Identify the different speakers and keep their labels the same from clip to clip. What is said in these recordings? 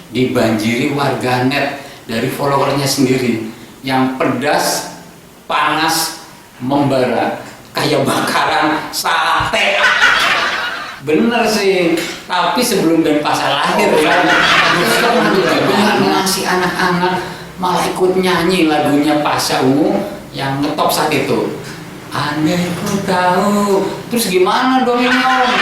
Speaker 1: dibanjiri warganet dari followernya sendiri yang pedas, panas, membara kayak bakaran sate. Bener sih, tapi sebelum Denpasar lahir kan, ngasih anak-anak malah ikut nyanyi lagunya Pasha Ungu yang ngetop saat itu. Andai ku tahu, terus gimana dong ini om?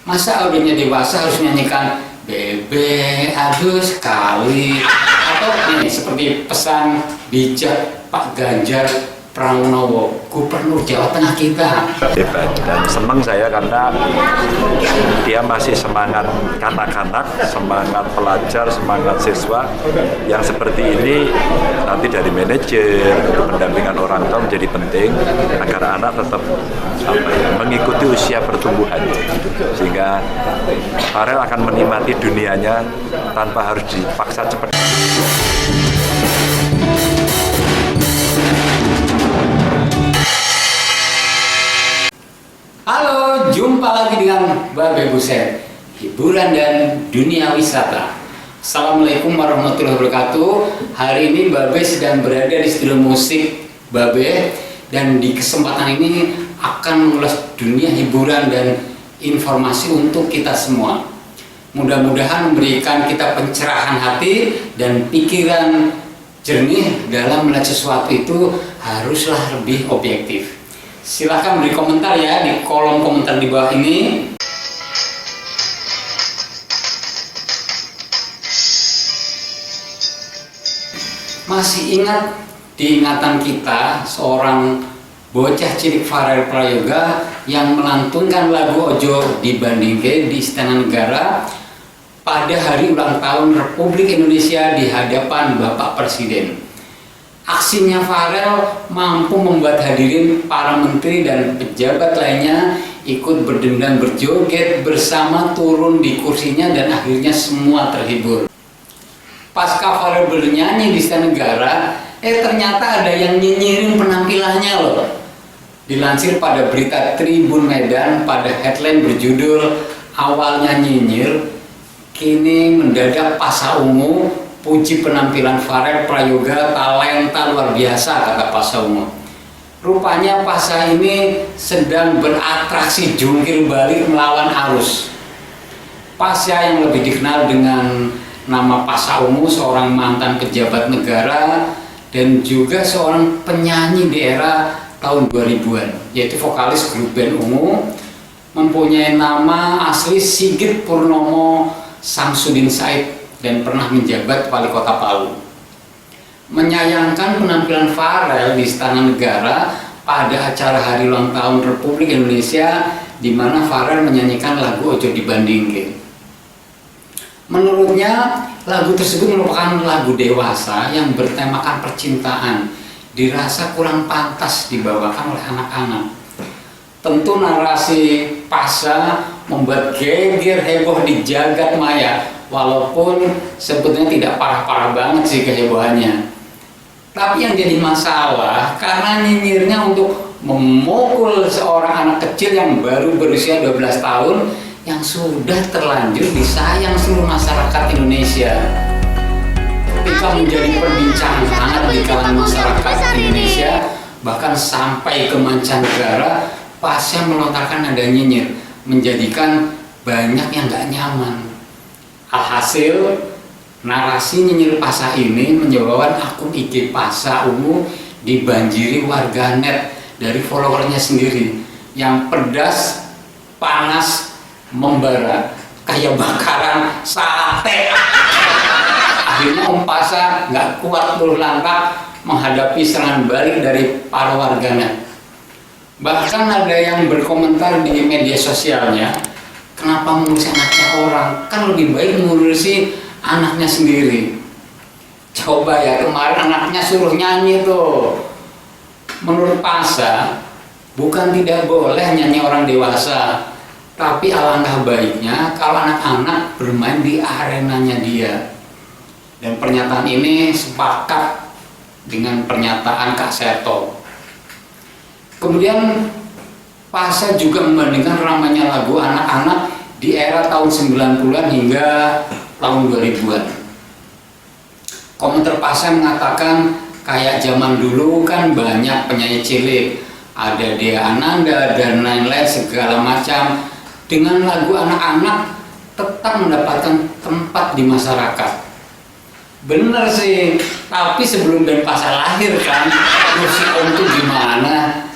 Speaker 1: Masa audionya dewasa harus nyanyikan Bebe aduh sekali, atau ini seperti pesan bijak Pak Ganjar Pranowo, Gubernur Jawa Tengah kita.
Speaker 2: Hebat, dan senang saya karena dia masih semangat kanak-kanak, semangat pelajar, semangat siswa yang seperti ini. Nanti dari manajer, pendampingan orang tua menjadi penting agar anak tetap mengikuti usia pertumbuhan, sehingga Farel akan menikmati dunianya tanpa harus dipaksa cepat.
Speaker 1: Halo, jumpa lagi dengan Babe Buset, hiburan dan dunia wisata. Assalamualaikum warahmatullahi wabarakatuh. Hari ini Babe sedang berada di studio musik Babe, dan di kesempatan ini akan mengulas dunia hiburan dan informasi untuk kita semua. Mudah-mudahan memberikan kita pencerahan hati dan pikiran jernih dalam melihat sesuatu itu haruslah lebih objektif. Silahkan beri komentar ya di kolom komentar di bawah ini. Masih ingat di ingatan kita seorang bocah cilik Farel Prayoga yang melantunkan lagu Ojo Dibandingke di Istana Negara pada hari ulang tahun Republik Indonesia di hadapan Bapak Presiden. Aksinya Farel mampu membuat hadirin para menteri dan pejabat lainnya ikut berdendang berjoget bersama turun di kursinya dan akhirnya semua terhibur. Pasca Farel bernyanyi di Istana Negara, ternyata ada yang nyinyirin penampilannya loh. Dilansir pada berita Tribun Medan pada headline berjudul "Awalnya Nyinyir, kini mendadak Pasha Ungu, puji penampilan Farel Prayoga, talenta luar biasa," kata Pasha Ungu. Rupanya Pasha ini sedang beratraksi jungkir balik melawan arus. Pasha yang lebih dikenal dengan nama Pasha Ungu, seorang mantan pejabat negara dan juga seorang penyanyi di era tahun 2000-an, yaitu vokalis grup band Ungu, mempunyai nama asli Sigit Purnomo Samsudin Said dan pernah menjabat wali kota Palu. Menyayangkan penampilan Farel di Istana Negara pada acara hari ulang tahun Republik Indonesia, di mana Farel menyanyikan lagu Ojo Dibandingke. Menurutnya, lagu tersebut merupakan lagu dewasa yang bertemakan percintaan, dirasa kurang pantas dibawakan oleh anak-anak. Tentu narasi Pasha membuat geger heboh di jagat maya, walaupun sebetulnya tidak parah-parah banget sih kehebohannya. Tapi yang jadi masalah karena nyinyirnya untuk memukul seorang anak kecil yang baru berusia 12 tahun yang sudah terlanjur disayang seluruh masyarakat Indonesia. Ketika menjadi perbincangan hangat di kalangan masyarakat Indonesia, bahkan sampai ke mancanegara, Pasha melontarkan nada nyinyir, menjadikan banyak yang gak nyaman. Alhasil, narasi nyinyir Pasha ini menyebabkan akun IG Pasha Ungu dibanjiri warganet dari followernya sendiri yang pedas, panas, membara kayak bakaran sate. Akhirnya Pasha nggak kuat berlangkah menghadapi serangan balik dari para warganet. Bahkan ada yang berkomentar di media sosialnya, kenapa mengurusi anaknya orang, kan lebih baik mengurusi anaknya sendiri. Coba ya, kemarin anaknya suruh nyanyi tuh. Menurut Pasha, bukan tidak boleh nyanyi orang dewasa, tapi alangkah baiknya kalau anak-anak bermain di arenanya dia. Dan pernyataan ini sepakat dengan pernyataan Kak Seto. Kemudian Pasha juga membandingkan ramainya lagu anak-anak di era tahun 90-an hingga tahun 2000-an. Komentar Pasha mengatakan kayak zaman dulu kan banyak penyanyi cilik, ada Dea Ananda dan lain-lain segala macam, dengan lagu anak-anak tetap mendapatkan tempat di masyarakat. Bener sih, tapi sebelum band Pasha lahir kan, musik Om tuh gimana?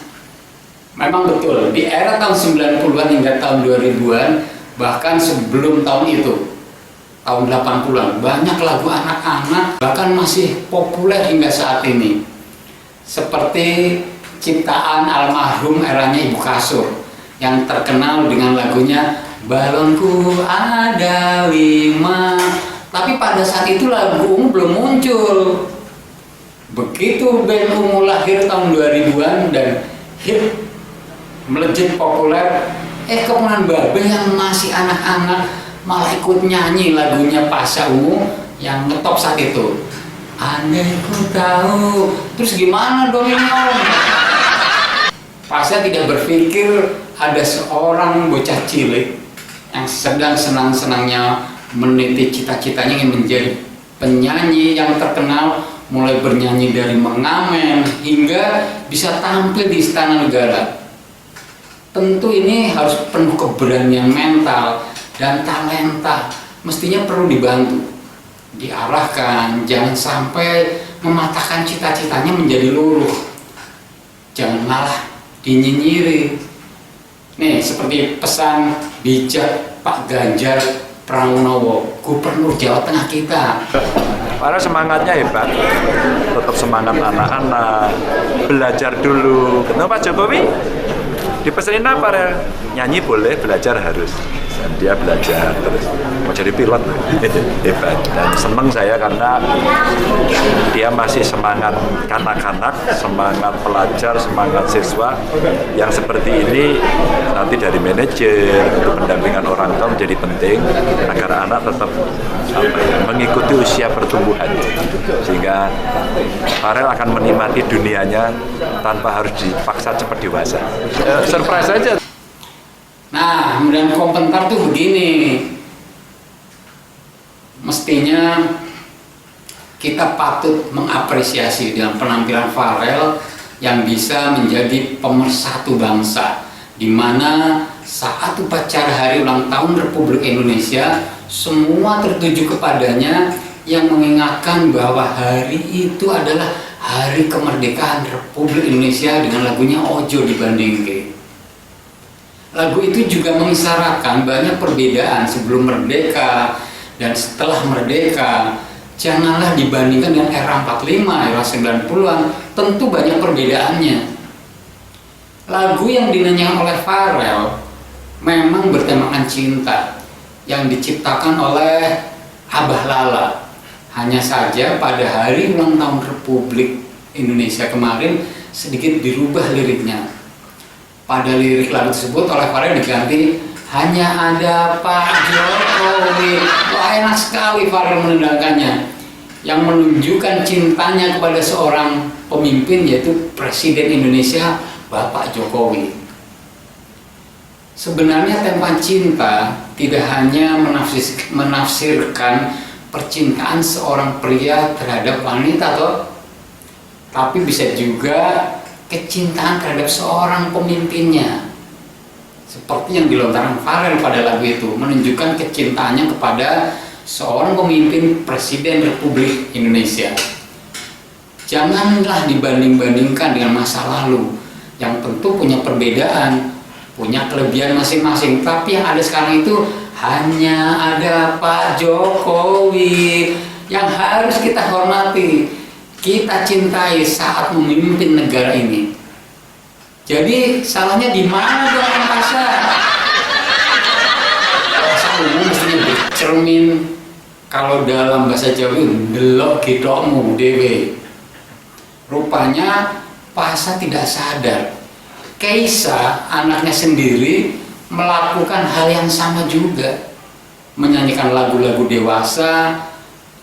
Speaker 1: Memang betul, di era tahun 90-an hingga tahun 2000-an, bahkan sebelum tahun itu, tahun 80-an, banyak lagu anak-anak bahkan masih populer hingga saat ini. Seperti ciptaan almarhum eranya Ibu Kasur yang terkenal dengan lagunya Balonku Ada 5. Tapi pada saat itu lagu Ungu belum muncul. Begitu band Ungu lahir tahun 2000-an dan hit melejit populer, kepunan Babe yang masih anak-anak malah ikut nyanyi lagunya Pasha Ungu yang ngetop saat itu. Andai ku tahu. Terus gimana dong ini Om? Pasha tidak berpikir ada seorang bocah cilik yang sedang senang-senangnya meniti cita-citanya ingin menjadi penyanyi yang terkenal, mulai bernyanyi dari mengamen hingga bisa tampil di Istana Negara. Tentu ini harus penuh keberanian mental dan talenta, mestinya perlu dibantu, diarahkan, jangan sampai mematahkan cita-citanya menjadi luruh, jangan malah dinyinyiri. Nih, seperti pesan bijak Pak Ganjar Pranowo, Gubernur Jawa Tengah kita.
Speaker 2: Karena semangatnya hebat, tetap semangat anak-anak, belajar dulu. Kenapa Pak Jokowi dipesenin apa ya? Nyanyi boleh, belajar harus. Dan dia belajar terus mau jadi pilot. Hebat. Dan seneng saya karena dia masih semangat kanak-kanak, semangat pelajar, semangat siswa yang seperti ini. Nanti dari manajer untuk pendampingan orang tua menjadi penting agar anak tetap mengikuti usia pertumbuhannya, sehingga Farel akan menikmati dunianya tanpa harus dipaksa cepat dewasa. Surprise aja.
Speaker 1: Nah, kemudian komentar tuh begini, mestinya kita patut mengapresiasi dengan penampilan Farel yang bisa menjadi pemersatu bangsa, di mana saat upacara hari ulang tahun Republik Indonesia semua tertuju kepadanya, yang mengingatkan bahwa hari itu adalah hari kemerdekaan Republik Indonesia dengan lagunya Ojo Dibandingke. Lagu itu juga mengisyaratkan banyak perbedaan sebelum merdeka dan setelah merdeka. Janganlah dibandingkan dengan era 45, era 90-an, tentu banyak perbedaannya. Lagu yang dinyanyikan oleh Farel memang bertemakan cinta, yang diciptakan oleh Abah Lala. Hanya saja pada hari ulang tahun Republik Indonesia kemarin sedikit dirubah liriknya. Pada lirik lagu tersebut oleh Farel diganti hanya ada Pak Jokowi. Wah, enak sekali Farel menendangkannya, yang menunjukkan cintanya kepada seorang pemimpin, yaitu Presiden Indonesia Bapak Jokowi. Sebenarnya tema cinta tidak hanya menafsirkan percintaan seorang pria terhadap wanita tapi bisa juga kecintaan terhadap seorang pemimpinnya, seperti yang dilontarkan Farel pada lagu itu, menunjukkan kecintaannya kepada seorang pemimpin Presiden Republik Indonesia. Janganlah dibanding-bandingkan dengan masa lalu yang tentu punya perbedaan, punya kelebihan masing-masing, tapi yang ada sekarang itu hanya ada Pak Jokowi yang harus kita hormati, kita cintai saat memimpin negara ini. Jadi salahnya di mana dong Pasha? Pasha Ungu mestinya bercermin, kalau dalam bahasa Jawa, delok gitokmu dewe. Rupanya Pasha tidak sadar, Keisa anaknya sendiri melakukan hal yang sama juga, menyanyikan lagu-lagu dewasa,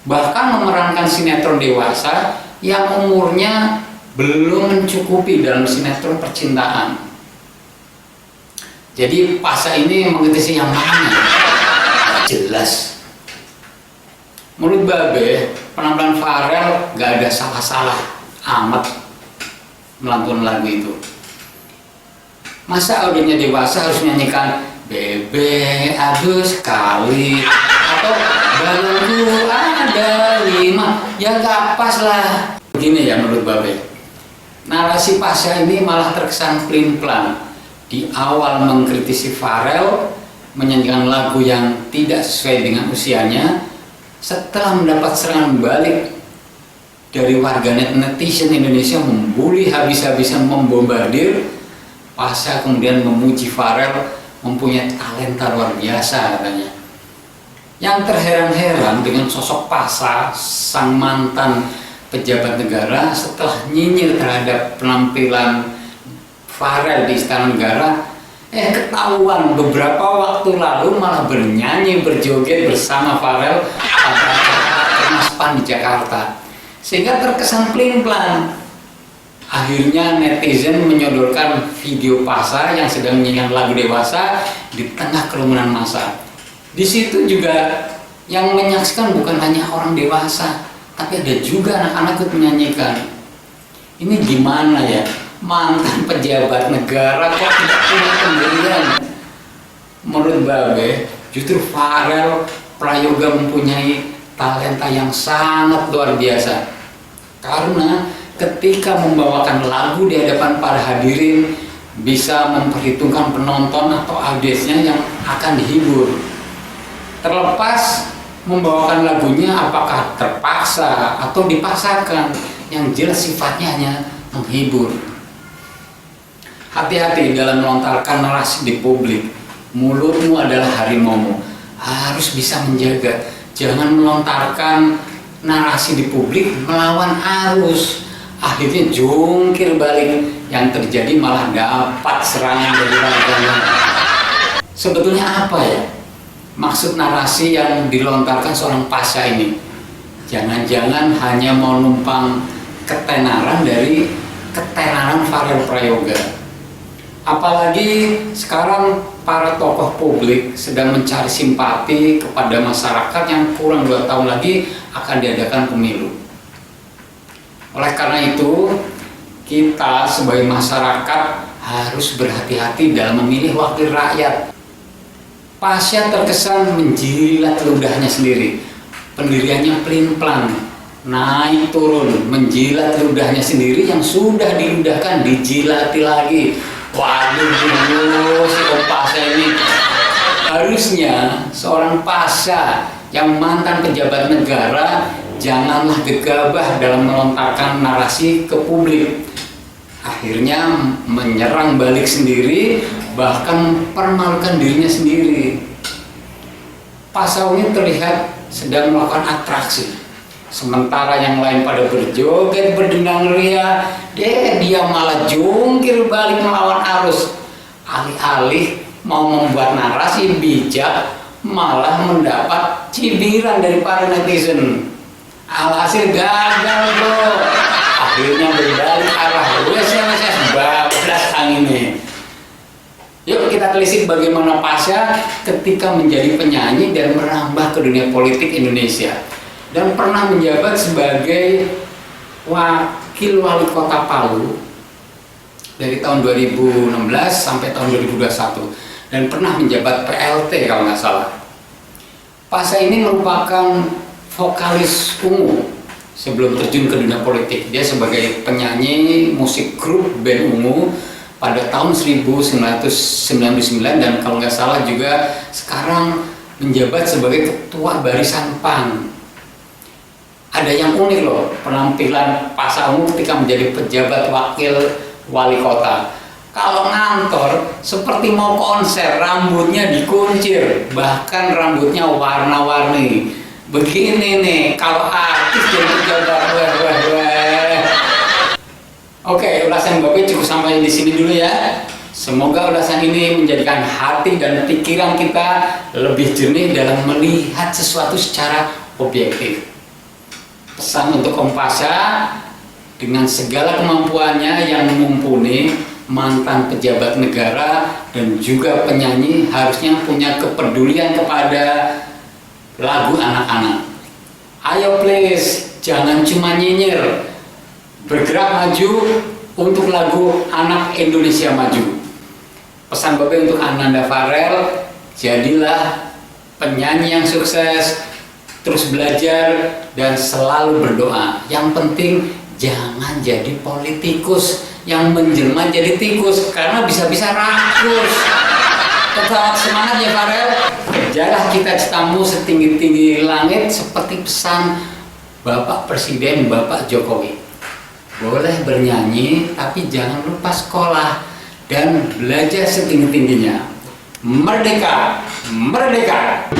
Speaker 1: bahkan memerankan sinetron dewasa yang umurnya belum mencukupi dalam sinetron percintaan. Jadi Pasha ini mengkritisi yang mana? Jelas. Menurut Babe, penampilan Farel gak ada salah-salah amat melantun lagu itu. Masa audionya dewasa harus nyanyikan Bebe aduh sekali atau balonku ada 5, ya gak pas lah. Begini ya menurut Babe, narasi Pasha ini malah terkesan pelin-pelan. Di awal mengkritisi Farel menyanyikan lagu yang tidak sesuai dengan usianya. Setelah mendapat serangan balik dari warganet netizen Indonesia membuli habis-habisan membombardir, Pasha kemudian memuji Farel mempunyai talenta luar biasa katanya. Yang terheran-heran dengan sosok Pasha, sang mantan pejabat negara, setelah nyinyir terhadap penampilan Farel di Istana Negara, ketahuan beberapa waktu lalu malah bernyanyi berjoget bersama Farel pada Kernas PAN di Jakarta, sehingga terkesan pelin-pelan. Akhirnya netizen menyodorkan video Pasha yang sedang menyanyikan lagu dewasa di tengah kerumunan massa. Di situ juga yang menyaksikan bukan hanya orang dewasa, tapi ada juga anak-anak ikut menyanyikan. Ini gimana ya? Mantan pejabat negara kok tidak punya pendirian? Menurut Babe, justru Farel Prayoga mempunyai talenta yang sangat luar biasa. Karena ketika membawakan lagu di hadapan para hadirin, bisa memperhitungkan penonton atau audiensnya yang akan dihibur. Terlepas membawakan lagunya apakah terpaksa atau dipaksakan, yang jelas sifatnya hanya menghibur. Hati-hati dalam melontarkan narasi di publik. Mulutmu adalah harimaumu, harus bisa menjaga. Jangan melontarkan narasi di publik melawan arus, akhirnya jungkir balik, yang terjadi malah dapat serangan dari warganet. Sebetulnya apa ya maksud narasi yang dilontarkan seorang Pasha ini? Jangan-jangan hanya mau numpang ketenaran dari ketenaran Farel Prayoga. Apalagi sekarang para tokoh publik sedang mencari simpati kepada masyarakat yang kurang 2 tahun lagi akan diadakan pemilu. Oleh karena itu, kita sebagai masyarakat harus berhati-hati dalam memilih wakil rakyat. Pasha terkesan menjilat ludahnya sendiri, pendiriannya pelin-pelan, naik turun, menjilat ludahnya sendiri yang sudah diludahkan dijilati lagi. Waduh, si Pasha ini harusnya seorang Pasha yang mantan pejabat negara janganlah gegabah dalam melontarkan narasi ke publik. Akhirnya menyerang balik sendiri, bahkan mempermalukan dirinya sendiri. Pasha ini terlihat sedang melakukan atraksi, sementara yang lain pada berjoget berdendang ria, dia malah jungkir balik melawan arus. Alih-alih mau membuat narasi bijak, malah mendapat cibiran dari para netizen. Alhasil gagal bro. Akhirnya berbalik arah. Wes bablas anginnya. Yuk kita telisik bagaimana Pasha ketika menjadi penyanyi dan merambah ke dunia politik Indonesia, dan pernah menjabat sebagai wakil wali kota Palu dari tahun 2016 sampai tahun 2021, dan pernah menjabat PLT kalau nggak salah. Pasha ini merupakan vokalis Ungu sebelum terjun ke dunia politik. Dia sebagai penyanyi musik grup band Ungu pada tahun 1999, dan kalau nggak salah juga sekarang menjabat sebagai ketua barisan PAN. Ada yang unik loh penampilan Pasha Ungu ketika menjadi pejabat wakil wali kota. Kalau ngantor seperti mau konser, rambutnya dikuncir, bahkan rambutnya warna-warni. Begini nih kalau artis jadi pejabat. Oke, ulasan Babe cukup sampai di sini dulu ya. Semoga ulasan ini menjadikan hati dan pikiran kita lebih jernih dalam melihat sesuatu secara objektif. Pesan untuk Om Pasha, dengan segala kemampuannya yang mumpuni, mantan pejabat negara dan juga penyanyi, harusnya punya kepedulian kepada lagu anak-anak. Ayo please, jangan cuma nyinyir. Bergerak maju untuk lagu Anak Indonesia Maju. Pesan Bapak untuk Ananda Farel, jadilah penyanyi yang sukses, terus belajar dan selalu berdoa. Yang penting jangan jadi politikus yang menjelma jadi tikus, karena bisa-bisa rakus. Tetap semangat ya Farel. Kejarlah cita-citamu setinggi-tinggi langit seperti pesan Bapak Presiden Bapak Jokowi. Boleh bernyanyi tapi jangan lupa sekolah dan belajar setinggi-tingginya. Merdeka! Merdeka!